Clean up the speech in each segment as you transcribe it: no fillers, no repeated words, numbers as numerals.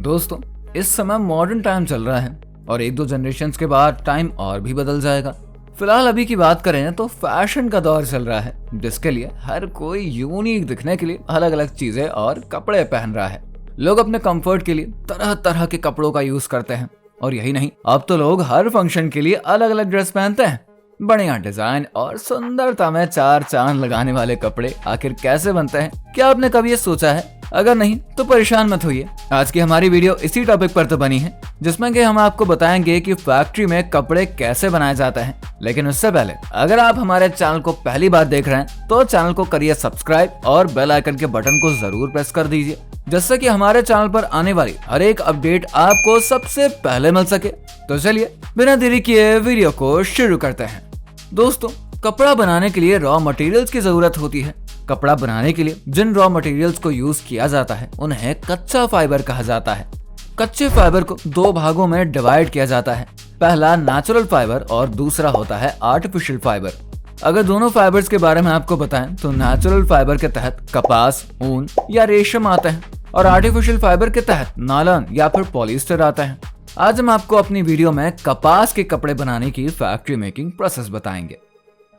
दोस्तों, इस समय मॉडर्न टाइम चल रहा है और एक दो जनरेशन के बाद टाइम और भी बदल जाएगा। फिलहाल अभी की बात करें तो फैशन का दौर चल रहा है, जिसके लिए हर कोई यूनिक दिखने के लिए अलग अलग चीजें और कपड़े पहन रहा है। लोग अपने कंफर्ट के लिए तरह तरह के कपड़ों का यूज करते हैं और यही नहीं, अब तो लोग हर फंक्शन के लिए अलग अलग ड्रेस पहनते हैं। बढ़िया डिजाइन और सुंदरता में चार चांद लगाने वाले कपड़े आखिर कैसे बनते हैं, क्या आपने कभी ये सोचा है? अगर नहीं तो परेशान मत होइए, आज की हमारी वीडियो इसी टॉपिक पर तो बनी है, जिसमें कि हम आपको बताएंगे कि फैक्ट्री में कपड़े कैसे बनाए जाते हैं। लेकिन उससे पहले अगर आप हमारे चैनल को पहली बार देख रहे हैं तो चैनल को करिए सब्सक्राइब और बेल आइकन के बटन को जरूर प्रेस कर दीजिए, जिससे कि हमारे चैनल पर आने वाली हर एक अपडेट आपको सबसे पहले मिल सके। तो चलिए बिना देरी किए वीडियो को शुरू करते हैं। दोस्तों, कपड़ा बनाने के लिए रॉ मटेरियल्स की जरूरत होती है। कपड़ा बनाने के लिए जिन रॉ मटेरियल्स को यूज किया जाता है उन्हें कच्चा फाइबर कहा जाता है। कच्चे फाइबर को दो भागों में डिवाइड किया जाता है। पहला नेचुरल फाइबर और दूसरा होता है आर्टिफिशियल फाइबर। अगर दोनों फाइबर्स के बारे में आपको बताएं तो नेचुरल फाइबर के तहत कपास, ऊन या रेशम आता है और आर्टिफिशियल फाइबर के तहत नायलॉन या फिर पॉलिएस्टर आता है। आज हम आपको अपनी वीडियो में कपास के कपड़े बनाने की फैक्ट्री मेकिंग प्रोसेस बताएंगे।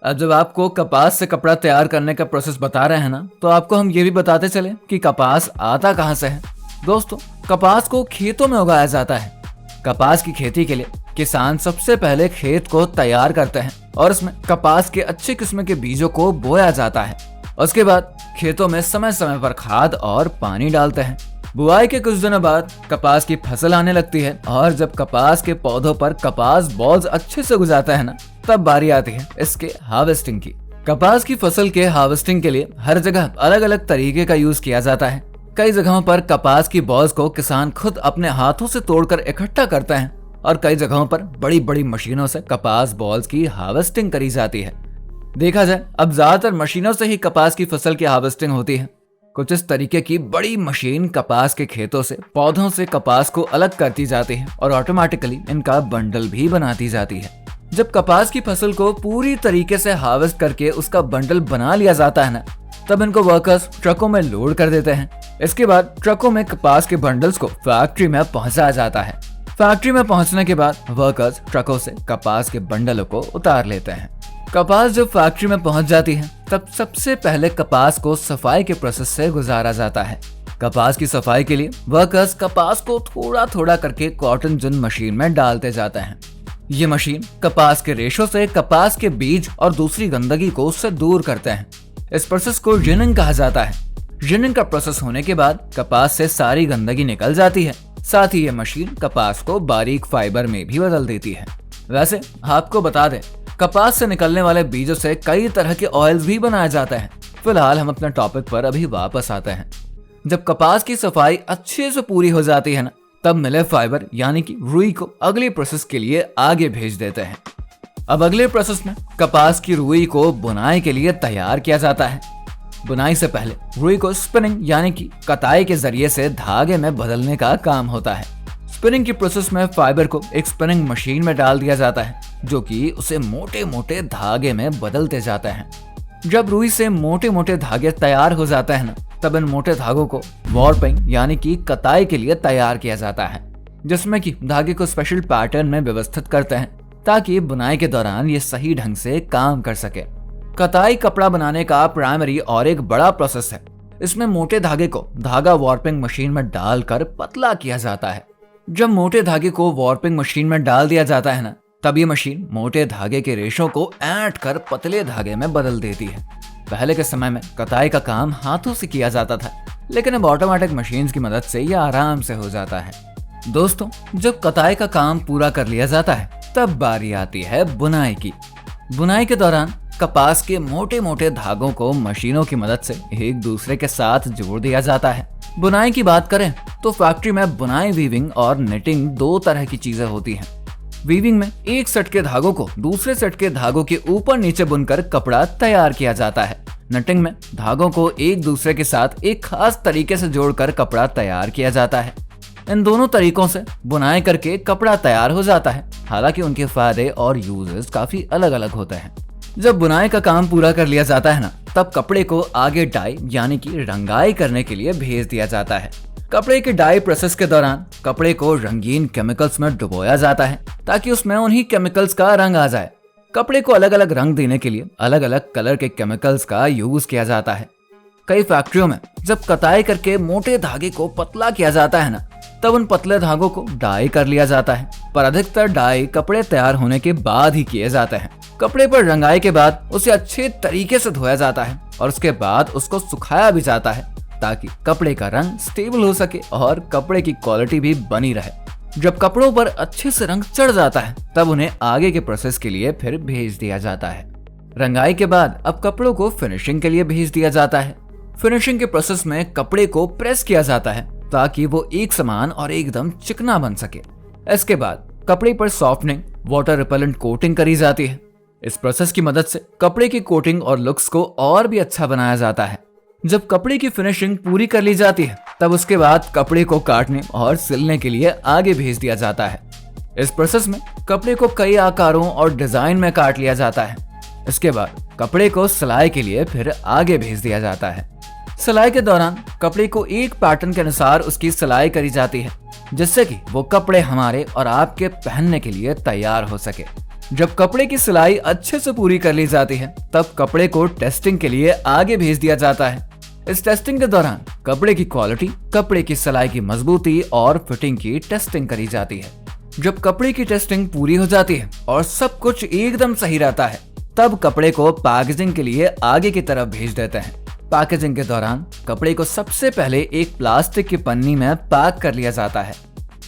अब जब आपको कपास से कपड़ा तैयार करने का प्रोसेस बता रहे हैं ना, तो आपको हम ये भी बताते चले कि कपास आता कहाँ से है। दोस्तों, कपास को खेतों में उगाया जाता है। कपास की खेती के लिए किसान सबसे पहले खेत को तैयार करते हैं और उसमें कपास के अच्छे किस्म के बीजों को बोया जाता है। उसके बाद खेतों में समय समय पर खाद और पानी डालते हैं। बुआई के कुछ दिनों बाद कपास की फसल आने लगती है और जब कपास के पौधों पर कपास बॉल्स अच्छे से उग जाता है ना, तब बारी आती है इसके हार्वेस्टिंग की। कपास की फसल के हार्वेस्टिंग के लिए हर जगह अलग अलग तरीके का यूज किया जाता है। कई जगहों पर कपास की बॉल्स को किसान खुद अपने हाथों से तोड़कर इकट्ठा करते हैं और कई जगहों पर बड़ी बड़ी मशीनों से कपास बॉल्स की हार्वेस्टिंग करी जाती है। देखा जाए अब ज्यादातर मशीनों से ही कपास की फसल की हार्वेस्टिंग होती है। कुछ इस तरीके की बड़ी मशीन कपास के खेतों से पौधों से कपास को अलग करती जाती है और ऑटोमेटिकली इनका बंडल भी बनाती जाती है। जब कपास की फसल को पूरी तरीके से हार्वेस्ट करके उसका बंडल बना लिया जाता है ना, तब इनको वर्कर्स ट्रकों में लोड कर देते हैं। इसके बाद ट्रकों में कपास के बंडल्स को फैक्ट्री में पहुंचाया जाता है। फैक्ट्री में पहुंचने के बाद वर्कर्स ट्रकों से कपास के बंडलों को उतार लेते हैं। कपास जब फैक्ट्री में पहुंच जाती है तब सबसे पहले कपास को सफाई के प्रोसेस से गुजारा जाता है। कपास की सफाई के लिए वर्कर्स कपास को थोड़ा थोड़ा करके कॉटन जिन मशीन में डालते जाते हैं। ये मशीन कपास के रेशों से कपास के बीज और दूसरी गंदगी को उससे दूर करते हैं। इस प्रोसेस को जिनिंग कहा जाता है। जिनिंग का प्रोसेस होने के बाद कपास से सारी गंदगी निकल जाती है। साथ ही ये मशीन कपास को बारीक फाइबर में भी बदल देती है। वैसे आपको बता दें, कपास से निकलने वाले बीजों से कई तरह के ऑयल्स भी बनाया जाता है। फिलहाल हम अपने टॉपिक पर अभी वापस आते हैं। जब कपास की सफाई अच्छे से पूरी हो जाती है ना, तब मिले फाइबर यानी कि रुई को अगले प्रोसेस के लिए आगे भेज देते हैं। अब अगले प्रोसेस में कपास की रुई को बुनाई के लिए तैयार किया जाता है। बुनाई से पहले रुई को स्पिनिंग यानी कि कताई के जरिए से धागे में बदलने का काम होता है। स्पिनिंग की प्रोसेस में फाइबर को एक स्पिनिंग मशीन में डाल दिया जाता है, जो कि उसे मोटे मोटे धागे में बदलते जाते हैं। जब रुई से मोटे मोटे धागे तैयार हो जाते हैं ना, तब इन मोटे धागों को वार्पिंग यानी कि कताई के लिए तैयार किया जाता है, जिसमें कि धागे को स्पेशल पैटर्न में व्यवस्थित करते हैं ताकि बुनाई के दौरान ये सही ढंग से काम कर सके। कताई कपड़ा बनाने का प्राइमरी और एक बड़ा प्रोसेस है। इसमें मोटे धागे को धागा वार्पिंग मशीन में डालकर पतला किया जाता है। जब मोटे धागे को वार्पिंग मशीन में डाल दिया जाता है ना, तब ये मशीन मोटे धागे के रेशों को ऐंठ कर पतले धागे में बदल देती है। पहले के समय में कताई का काम हाथों से किया जाता था, लेकिन अब ऑटोमेटिक मशीन्स की मदद से यह आराम से हो जाता है। दोस्तों, जब कताई का काम पूरा कर लिया जाता है तब बारी आती है बुनाई की। बुनाई के दौरान कपास के मोटे मोटे धागों को मशीनों की मदद से एक दूसरे के साथ जोड़ दिया जाता है। बुनाई की बात करें तो फैक्ट्री में बुनाई, वीविंग और निटिंग दो तरह की चीजें होती हैं। वीविंग में एक सेट के धागों को दूसरे सेट के धागों के ऊपर नीचे बुनकर कपड़ा तैयार किया जाता है। निटिंग में धागों को एक दूसरे के साथ एक खास तरीके से जोड़कर कपड़ा तैयार किया जाता है। इन दोनों तरीकों से बुनाई करके कपड़ा तैयार हो जाता है। हालांकि उनके फायदे और यूजेस काफी अलग अलग होते हैं। जब बुनाई का काम पूरा कर लिया जाता है ना, तब कपड़े को आगे डाई यानी कि रंगाई करने के लिए भेज दिया जाता है। कपड़े के डाई प्रोसेस के दौरान कपड़े को रंगीन केमिकल्स में डुबोया जाता है ताकि उसमें उन्हीं केमिकल्स का रंग आ जाए। कपड़े को अलग अलग रंग देने के लिए अलग अलग कलर के केमिकल्स का यूज किया जाता है। कई फैक्ट्रियों में जब कताई करके मोटे धागे को पतला किया जाता है ना, तब उन पतले धागों को डाई कर लिया जाता है। पर अधिकतर डाई कपड़े तैयार होने के बाद ही किए जाते हैं। कपड़े पर रंगाई के बाद उसे अच्छे तरीके से धोया जाता है और उसके बाद उसको सुखाया भी जाता है ताकि कपड़े का रंग स्टेबल हो सके और कपड़े की क्वालिटी भी बनी रहे। जब कपड़ों पर अच्छे से रंग चढ़ जाता है तब उन्हें आगे के प्रोसेस के लिए फिर भेज दिया जाता है। रंगाई के बाद अब कपड़ों को फिनिशिंग के लिए भेज दिया जाता है। फिनिशिंग के प्रोसेस में कपड़े को प्रेस किया जाता है ताकि वो एक समान और एकदम चिकना बन सके। इसके बाद कपड़े पर सॉफ्टनिंग वाटर रिपेलेंट कोटिंग करी जाती है। इस प्रोसेस की मदद से कपड़े की कोटिंग और लुक्स को और भी अच्छा बनाया जाता है। जब कपड़े की फिनिशिंग पूरी कर ली जाती है तब उसके बाद कपड़े को काटने और सिलने के लिए आगे भेज दिया जाता है। इस प्रोसेस में कपड़े को कई आकारों और डिजाइन में काट लिया जाता है। इसके बाद कपड़े को सिलाई के लिए फिर आगे भेज दिया जाता है। सिलाई के दौरान कपड़े को एक पैटर्न के अनुसार उसकी सिलाई करी जाती है जिससे कि वो कपड़े हमारे और आपके पहनने के लिए तैयार हो सके। जब कपड़े की सिलाई अच्छे से पूरी कर ली जाती है तब कपड़े को टेस्टिंग के लिए आगे भेज दिया जाता है। इस टेस्टिंग के दौरान कपड़े की क्वालिटी, कपड़े की सिलाई की मजबूती और फिटिंग की टेस्टिंग करी जाती है। जब कपड़े की टेस्टिंग पूरी हो जाती है और सब कुछ एकदम सही रहता है तब कपड़े को पैकेजिंग के लिए आगे की तरफ भेज देते हैं। पैकेजिंग के दौरान कपड़े को सबसे पहले एक प्लास्टिक की पन्नी में पैक कर लिया जाता है।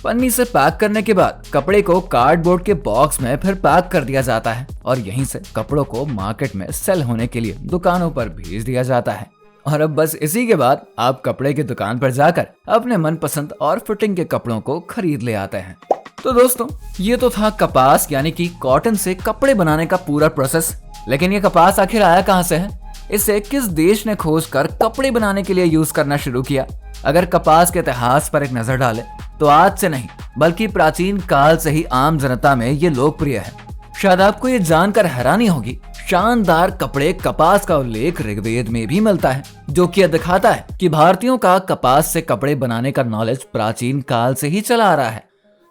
पन्नी से पैक करने के बाद कपड़े को कार्डबोर्ड के बॉक्स में फिर पैक कर दिया जाता है और यहीं से कपड़ों को मार्केट में सेल होने के लिए दुकानों पर भेज दिया जाता है। और अब बस इसी के बाद आप कपड़े की दुकान पर जाकर अपने मनपसंद और फिटिंग के कपड़ों को खरीद ले आते हैं। तो दोस्तों, ये तो था कपास यानी कि कॉटन से कपड़े बनाने का पूरा प्रोसेस। लेकिन ये कपास आखिर आया कहाँ से है? इसे किस देश ने खोज कर कपड़े बनाने के लिए यूज करना शुरू किया? अगर कपास के इतिहास पर एक नजर डालें तो आज से नहीं बल्कि प्राचीन काल से ही आम जनता में ये लोकप्रिय है। शायद आपको ये जानकर हैरानी होगी, शानदार कपड़े कपास का उल्लेख ऋग्वेद में भी मिलता है, जो कि यह दिखाता है कि भारतीयों का कपास से कपड़े बनाने का नॉलेज प्राचीन काल से ही चला आ रहा है।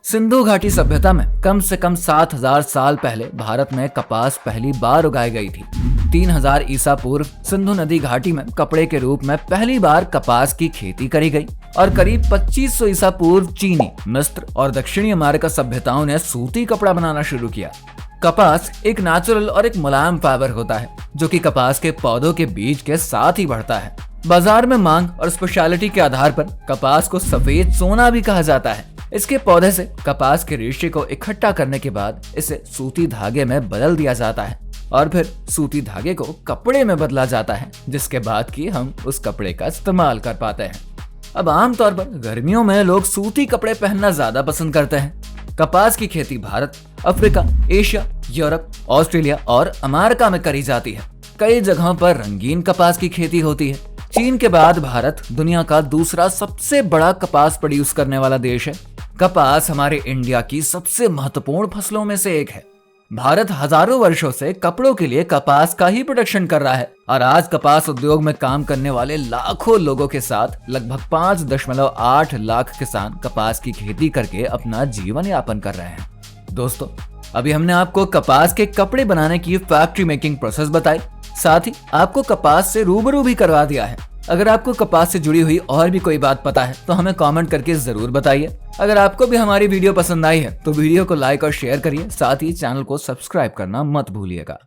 सिंधु घाटी सभ्यता में कम से कम 7000 साल पहले भारत में कपास पहली बार उगाई गई थी। 3000 ईसा पूर्व सिंधु नदी घाटी में कपड़े के रूप में पहली बार कपास की खेती करी गई और करीब 2500 ईसा पूर्व चीनी, मिस्र और दक्षिणी अमेरिका सभ्यताओं ने सूती कपड़ा बनाना शुरू किया। कपास एक नेचुरल और एक मुलायम फाइबर होता है जो कि कपास के पौधों के बीज के साथ ही बढ़ता है। बाजार में मांग और स्पेशलिटी के आधार पर कपास को सफेद सोना भी कहा जाता है। इसके पौधे से कपास के रेशे को इकट्ठा करने के बाद इसे सूती धागे में बदल दिया जाता है और फिर सूती धागे को कपड़े में बदला जाता है, जिसके बाद कि हम उस कपड़े का इस्तेमाल कर पाते हैं। अब आमतौर पर गर्मियों में लोग सूती कपड़े पहनना ज्यादा पसंद करते हैं। कपास की खेती Bharat, Africa, Asia, Europe, Australia और अमेरिका में करी जाती है। कई जगहों पर रंगीन कपास की खेती होती है। चीन के बाद भारत दुनिया का दूसरा सबसे बड़ा कपास प्रोड्यूस करने वाला देश है। कपास हमारे इंडिया की सबसे महत्वपूर्ण फसलों में से एक है। भारत हजारों वर्षों से कपड़ों के लिए कपास का ही प्रोडक्शन कर रहा है और आज कपास उद्योग में काम करने वाले लाखों लोगों के साथ लगभग 5.8 लाख किसान कपास की खेती करके अपना जीवन यापन कर रहे हैं। दोस्तों, अभी हमने आपको कपास के कपड़े बनाने की फैक्ट्री मेकिंग प्रोसेस बताई, साथ ही आपको कपास से रूबरू भी करवा दिया है। अगर आपको कपास से जुड़ी हुई और भी कोई बात पता है तो हमें कमेंट करके जरूर बताइए। अगर आपको भी हमारी वीडियो पसंद आई है तो वीडियो को लाइक और शेयर करिए, साथ ही चैनल को सब्सक्राइब करना मत भूलिएगा।